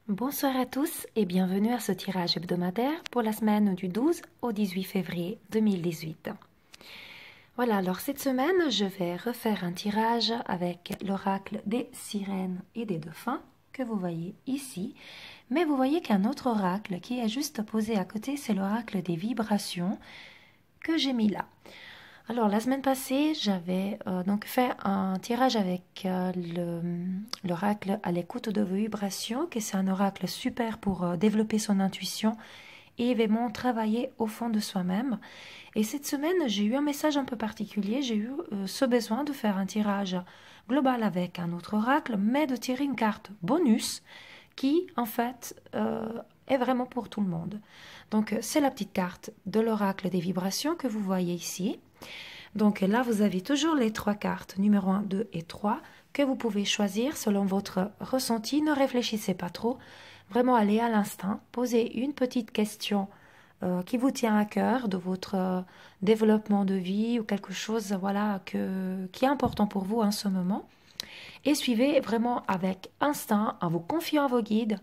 Bonsoir à tous et bienvenue à ce tirage hebdomadaire pour la semaine du 12 au 18 février 2018. Voilà, alors cette semaine, je vais refaire un tirage avec l'oracle des sirènes et des dauphins que vous voyez ici. Mais vous voyez qu'un autre oracle qui est juste posé à côté, c'est l'oracle des vibrations que j'ai mis là. Alors, la semaine passée, j'avais donc fait un tirage avec l'oracle à l'écoute de vos vibrations, que c'est un oracle super pour développer son intuition et vraiment travailler au fond de soi-même. Et cette semaine, j'ai eu un message un peu particulier. J'ai eu ce besoin de faire un tirage global avec un autre oracle, mais de tirer une carte bonus qui, en fait, est vraiment pour tout le monde. Donc, c'est la petite carte de l'oracle des vibrations que vous voyez ici. Donc là, vous avez toujours les trois cartes, numéro 1, 2 et 3, que vous pouvez choisir selon votre ressenti. Ne réfléchissez pas trop, vraiment allez à l'instinct, posez une petite question qui vous tient à cœur de votre développement de vie ou quelque chose voilà, qui est important pour vous en ce moment. Et suivez vraiment avec instinct, en vous confiant à vos guides.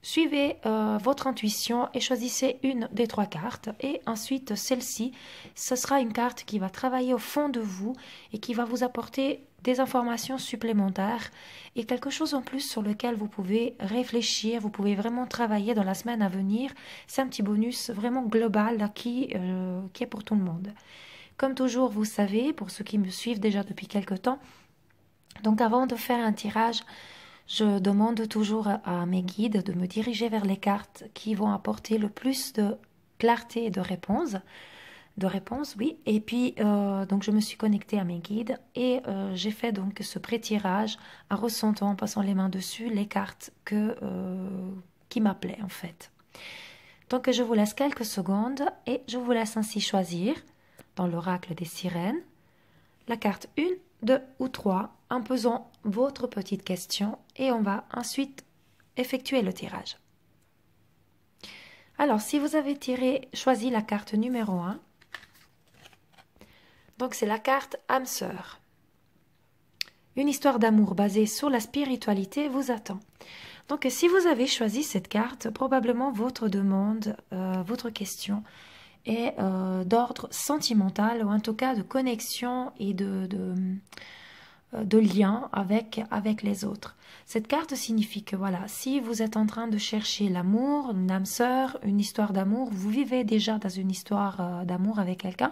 Suivez votre intuition et choisissez une des trois cartes. Et ensuite, celle-ci, ce sera une carte qui va travailler au fond de vous et qui va vous apporter des informations supplémentaires et quelque chose en plus sur lequel vous pouvez réfléchir, vous pouvez vraiment travailler dans la semaine à venir. C'est un petit bonus vraiment global là, qui est pour tout le monde. Comme toujours, vous savez, pour ceux qui me suivent déjà depuis quelque temps, donc avant de faire un tirage, je demande toujours à mes guides de me diriger vers les cartes qui vont apporter le plus de clarté et de réponse. Oui. Et puis, donc je me suis connectée à mes guides et j'ai fait donc ce pré-tirage en ressentant, en passant les mains dessus, les cartes qui m'appelaient en fait. Donc je vous laisse quelques secondes et je vous laisse ainsi choisir, dans l'oracle des sirènes, la carte 1, 2 ou 3 en posant votre petite question et on va ensuite effectuer le tirage. Alors, si vous avez choisi la carte numéro 1, donc c'est la carte âme sœur. Une histoire d'amour basée sur la spiritualité vous attend. Donc, si vous avez choisi cette carte, probablement votre demande, votre question est d'ordre sentimental ou en tout cas de connexion et de lien avec les autres. Cette carte signifie que voilà, si vous êtes en train de chercher l'amour, une âme sœur, une histoire d'amour, vous vivez déjà dans une histoire d'amour avec quelqu'un,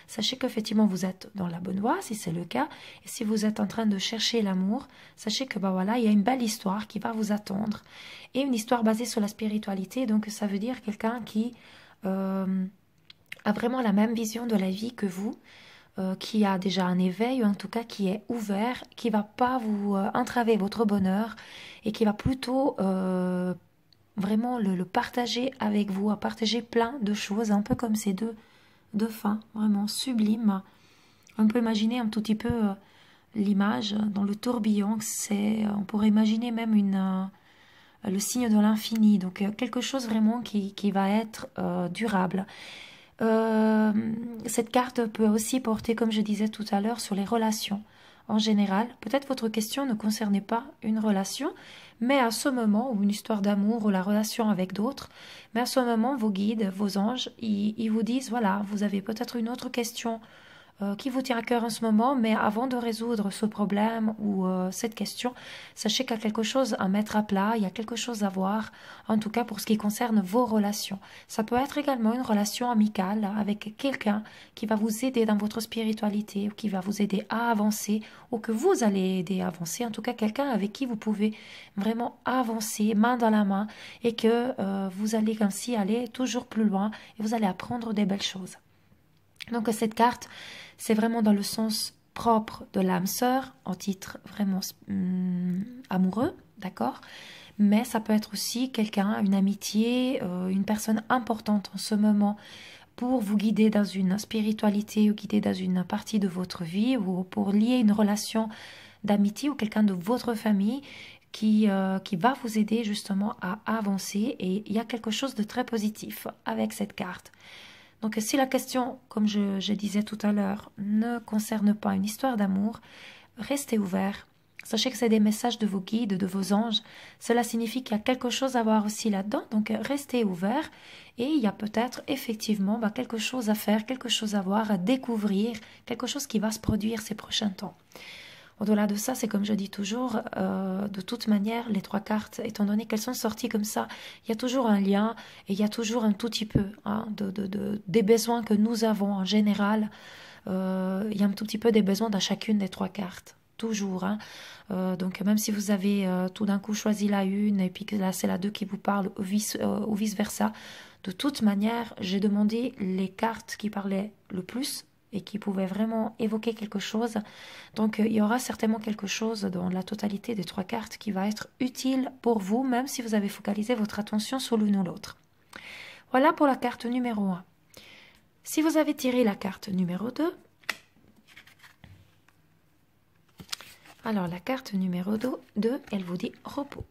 sachez qu'effectivement vous êtes dans la bonne voie, si c'est le cas. Et si vous êtes en train de chercher l'amour, sachez que bah voilà, il y a une belle histoire qui va vous attendre. Et une histoire basée sur la spiritualité, donc ça veut dire quelqu'un qui a vraiment la même vision de la vie que vous, qui a déjà un éveil, ou en tout cas qui est ouvert, qui va pas vous entraver votre bonheur et qui va plutôt vraiment le partager avec vous, à partager plein de choses, un peu comme ces deux dauphins, vraiment sublimes. On peut imaginer un tout petit peu l'image dans le tourbillon, on pourrait imaginer même le signe de l'infini, donc quelque chose vraiment qui va être durable. Cette carte peut aussi porter, comme je disais tout à l'heure, sur les relations. En général, peut-être votre question ne concernait pas une relation, mais à ce moment, ou une histoire d'amour, ou la relation avec d'autres, mais à ce moment, vos guides, vos anges, ils vous disent, voilà, vous avez peut-être une autre question qui vous tient à cœur en ce moment, mais avant de résoudre ce problème ou cette question, sachez qu'il y a quelque chose à mettre à plat, il y a quelque chose à voir, en tout cas pour ce qui concerne vos relations. Ça peut être également une relation amicale avec quelqu'un qui va vous aider dans votre spiritualité ou qui va vous aider à avancer ou que vous allez aider à avancer, en tout cas quelqu'un avec qui vous pouvez vraiment avancer main dans la main et que vous allez ainsi aller toujours plus loin et vous allez apprendre des belles choses. Donc cette carte, c'est vraiment dans le sens propre de l'âme sœur, en titre vraiment amoureux, d'accord? Mais ça peut être aussi quelqu'un, une amitié, une personne importante en ce moment pour vous guider dans une spiritualité ou guider dans une partie de votre vie ou pour lier une relation d'amitié ou quelqu'un de votre famille qui va vous aider justement à avancer et il y a quelque chose de très positif avec cette carte. Donc si la question, comme je disais tout à l'heure, ne concerne pas une histoire d'amour, restez ouvert, Sachez que c'est des messages de vos guides, de vos anges. Cela signifie qu'il y a quelque chose à voir aussi là-dedans. Donc, restez ouverts. Et il y a peut-être effectivement quelque chose à faire, quelque chose à voir, à découvrir, quelque chose qui va se produire ces prochains temps. Au-delà de ça, c'est comme je dis toujours, de toute manière, les 3 cartes, étant donné qu'elles sont sorties comme ça, il y a toujours un lien et il y a toujours un tout petit peu des besoins que nous avons en général. Il y a un tout petit peu des besoins dans chacune des 3 cartes. Toujours. Donc même si vous avez tout d'un coup choisi la une et puis que là c'est la 2 qui vous parle ou vice-versa, de toute manière, j'ai demandé les cartes qui parlaient le plus et qui pouvaient vraiment évoquer quelque chose. Donc il y aura certainement quelque chose dans la totalité des 3 cartes qui va être utile pour vous, même si vous avez focalisé votre attention sur l'une ou l'autre. Voilà pour la carte numéro 1. Si vous avez tiré la carte numéro 2, alors la carte numéro 2, elle vous dit repos.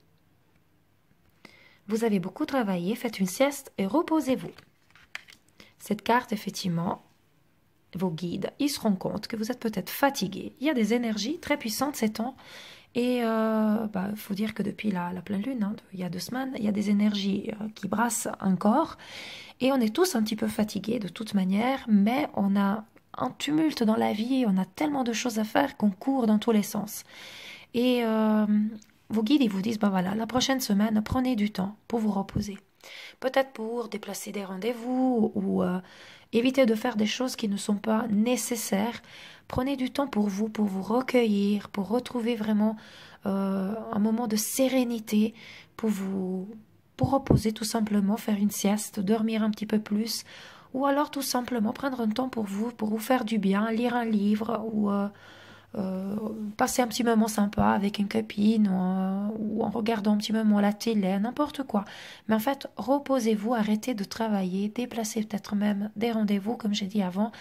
Vous avez beaucoup travaillé, faites une sieste et reposez-vous. Cette carte, effectivement, vos guides, ils se rendent compte que vous êtes peut-être fatigué. Il y a des énergies très puissantes ces temps. Et faut dire que depuis la pleine lune, il y a 2 semaines, il y a des énergies qui brassent encore. Et on est tous un petit peu fatigués de toute manière, mais on a un tumulte dans la vie, on a tellement de choses à faire qu'on court dans tous les sens. Et vos guides, ils vous disent, voilà, la prochaine semaine, prenez du temps pour vous reposer. Peut-être pour déplacer des rendez-vous ou éviter de faire des choses qui ne sont pas nécessaires. Prenez du temps pour vous recueillir, pour retrouver vraiment un moment de sérénité, pour reposer tout simplement, faire une sieste, dormir un petit peu plus, ou alors tout simplement prendre un temps pour vous faire du bien, lire un livre ou passer un petit moment sympa avec une copine ou en regardant un petit moment la télé, n'importe quoi. Mais en fait, reposez-vous, arrêtez de travailler, déplacez peut-être même des rendez-vous, comme j'ai dit avant,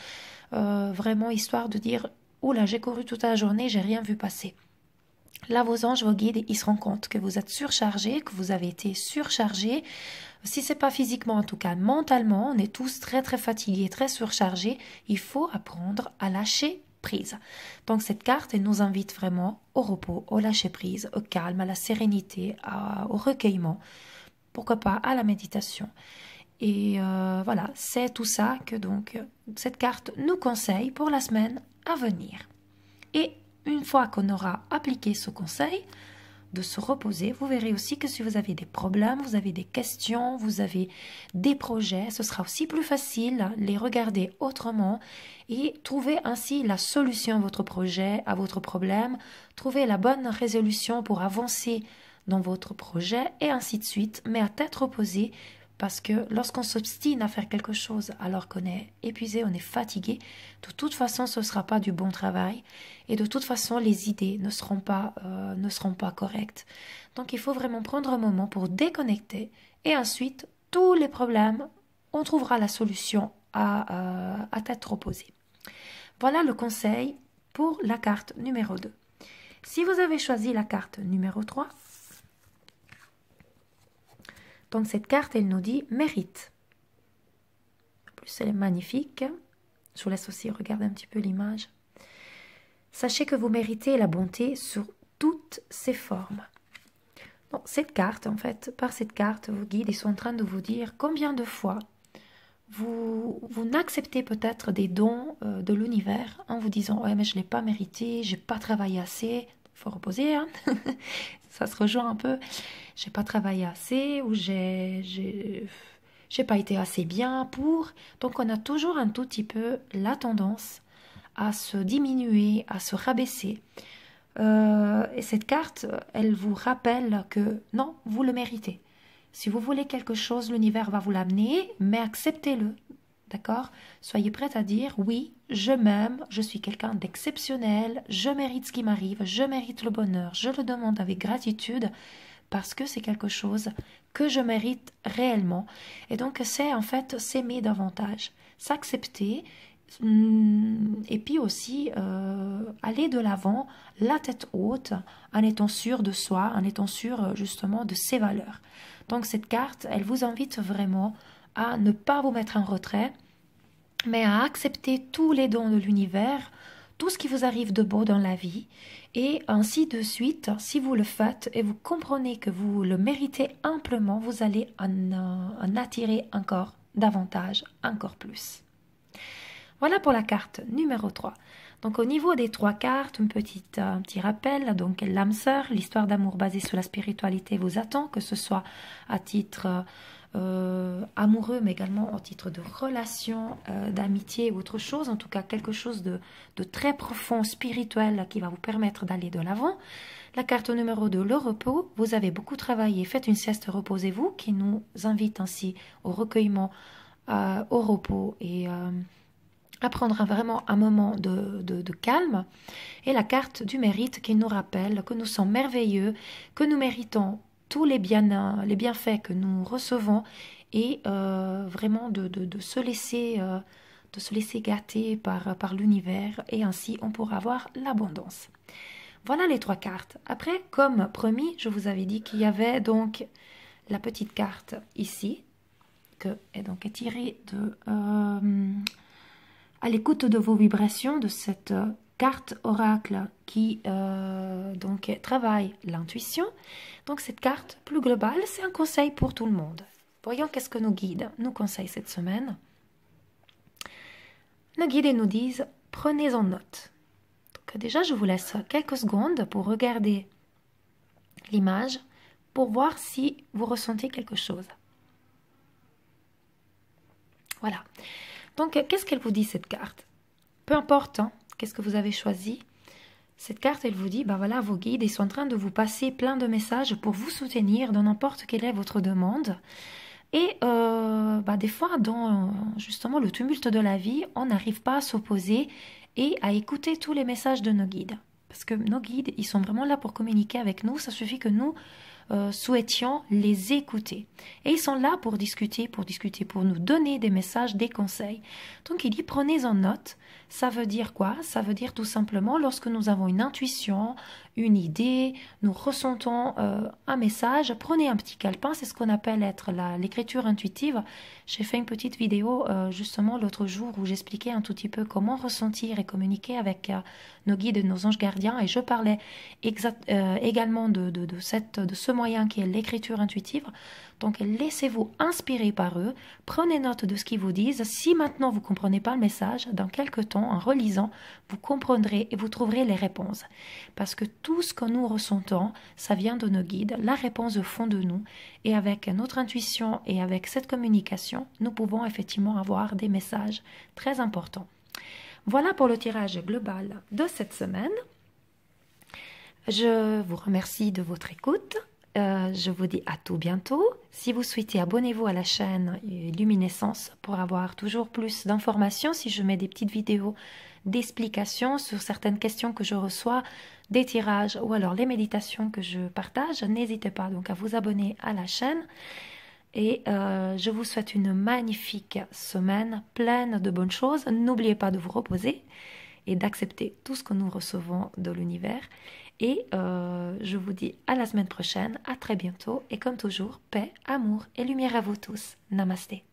vraiment histoire de dire « Oula, j'ai couru toute la journée, j'ai rien vu passer ». Là, vos anges, vos guides, ils se rendent compte que vous êtes surchargé, que vous avez été surchargé. Si c'est pas physiquement, en tout cas mentalement, on est tous très très fatigués, très surchargés. Il faut apprendre à lâcher prise. Donc cette carte, elle nous invite vraiment au repos, au lâcher prise, au calme, à la sérénité, au recueillement. Pourquoi pas à la méditation. Et voilà, c'est tout ça que donc cette carte nous conseille pour la semaine à venir. Et une fois qu'on aura appliqué ce conseil, de se reposer, vous verrez aussi que si vous avez des problèmes, vous avez des questions, vous avez des projets, ce sera aussi plus facile les regarder autrement et trouver ainsi la solution à votre projet, à votre problème, trouver la bonne résolution pour avancer dans votre projet et ainsi de suite, mais à tête reposée. Parce que lorsqu'on s'obstine à faire quelque chose alors qu'on est épuisé, on est fatigué, de toute façon ce ne sera pas du bon travail et de toute façon les idées ne seront pas correctes. Donc il faut vraiment prendre un moment pour déconnecter et ensuite tous les problèmes, on trouvera la solution à tête reposée. Voilà le conseil pour la carte numéro 2. Si vous avez choisi la carte numéro 3, donc cette carte, elle nous dit mérite. En plus, elle est magnifique. Je vous laisse aussi regarder un petit peu l'image. Sachez que vous méritez la bonté sur toutes ses formes. Donc, cette carte, en fait, par cette carte, vos guides ils sont en train de vous dire combien de fois vous n'acceptez peut-être des dons de l'univers en vous disant « Ouais, mais je ne l'ai pas mérité, je n'ai pas travaillé assez. » Il faut reposer, hein. Ça se rejoint un peu. J'ai pas travaillé assez ou j'ai pas été assez bien pour. Donc on a toujours un tout petit peu la tendance à se diminuer, à se rabaisser. Et cette carte, elle vous rappelle que non, vous le méritez. Si vous voulez quelque chose, l'univers va vous l'amener, mais acceptez-le. D'accord? Soyez prête à dire oui, je m'aime, je suis quelqu'un d'exceptionnel, je mérite ce qui m'arrive, je mérite le bonheur, je le demande avec gratitude parce que c'est quelque chose que je mérite réellement. Et donc c'est en fait s'aimer davantage, s'accepter et puis aussi aller de l'avant, la tête haute, en étant sûr de soi, en étant sûr justement de ses valeurs. Donc cette carte, elle vous invite vraiment à ne pas vous mettre en retrait, mais à accepter tous les dons de l'univers, tout ce qui vous arrive de beau dans la vie, et ainsi de suite. Si vous le faites et vous comprenez que vous le méritez amplement, vous allez en attirer encore davantage, encore plus. Voilà pour la carte numéro 3. Donc au niveau des 3 cartes, un petit rappel, donc l'âme sœur, l'histoire d'amour basée sur la spiritualité vous attend, que ce soit à titre amoureux, mais également au titre de relation, d'amitié ou autre chose, en tout cas quelque chose de très profond, spirituel, qui va vous permettre d'aller de l'avant. La carte numéro 2, le repos, vous avez beaucoup travaillé, faites une sieste, reposez-vous, qui nous invite ainsi au recueillement, au repos et à prendre vraiment un moment de calme. Et la carte du mérite qui nous rappelle que nous sommes merveilleux, que nous méritons tous les bienfaits que nous recevons et vraiment de se laisser gâter par l'univers, et ainsi on pourra avoir l'abondance. Voilà les 3 cartes. Après, comme promis, je vous avais dit qu'il y avait donc la petite carte ici, qui est tirée à l'écoute de vos vibrations, de cette carte oracle qui donc travaille l'intuition. Donc cette carte plus globale, c'est un conseil pour tout le monde. Voyons qu'est-ce que nos guides nous conseillent cette semaine. Nos guides nous disent, prenez en note. Donc déjà, je vous laisse quelques secondes pour regarder l'image, pour voir si vous ressentez quelque chose. Voilà. Donc, qu'est-ce qu'elle vous dit, cette carte? Peu importe, hein, qu'est-ce que vous avez choisi. Cette carte, elle vous dit, ben voilà, vos guides, ils sont en train de vous passer plein de messages pour vous soutenir dans n'importe quelle est votre demande. Et des fois, dans justement le tumulte de la vie, on n'arrive pas à s'opposer et à écouter tous les messages de nos guides. Parce que nos guides, ils sont vraiment là pour communiquer avec nous. Ça suffit que nous souhaitions les écouter. Et ils sont là pour discuter, pour nous donner des messages, des conseils. Donc il dit, prenez en note. Ça veut dire quoi? Ça veut dire tout simplement, lorsque nous avons une intuition, une idée, nous ressentons un message, prenez un petit calepin, c'est ce qu'on appelle être l'écriture intuitive. J'ai fait une petite vidéo justement l'autre jour où j'expliquais un tout petit peu comment ressentir et communiquer avec nos guides et nos anges gardiens, et je parlais également de ce moyen qui est l'écriture intuitive. Donc laissez-vous inspirer par eux, prenez note de ce qu'ils vous disent. Si maintenant vous ne comprenez pas le message, dans quelques temps, en relisant, vous comprendrez et vous trouverez les réponses. Parce que tout ce que nous ressentons, ça vient de nos guides, la réponse au fond de nous. Et avec notre intuition et avec cette communication, nous pouvons effectivement avoir des messages très importants. Voilà pour le tirage global de cette semaine. Je vous remercie de votre écoute. Je vous dis à tout bientôt. Si vous souhaitez, abonnez-vous à la chaîne Luminescence pour avoir toujours plus d'informations. Si je mets des petites vidéos d'explications sur certaines questions que je reçois, des tirages ou alors les méditations que je partage, n'hésitez pas donc à vous abonner à la chaîne. Et je vous souhaite une magnifique semaine pleine de bonnes choses. N'oubliez pas de vous reposer et d'accepter tout ce que nous recevons de l'univers. Et je vous dis à la semaine prochaine, à très bientôt. Et comme toujours, paix, amour et lumière à vous tous. Namasté.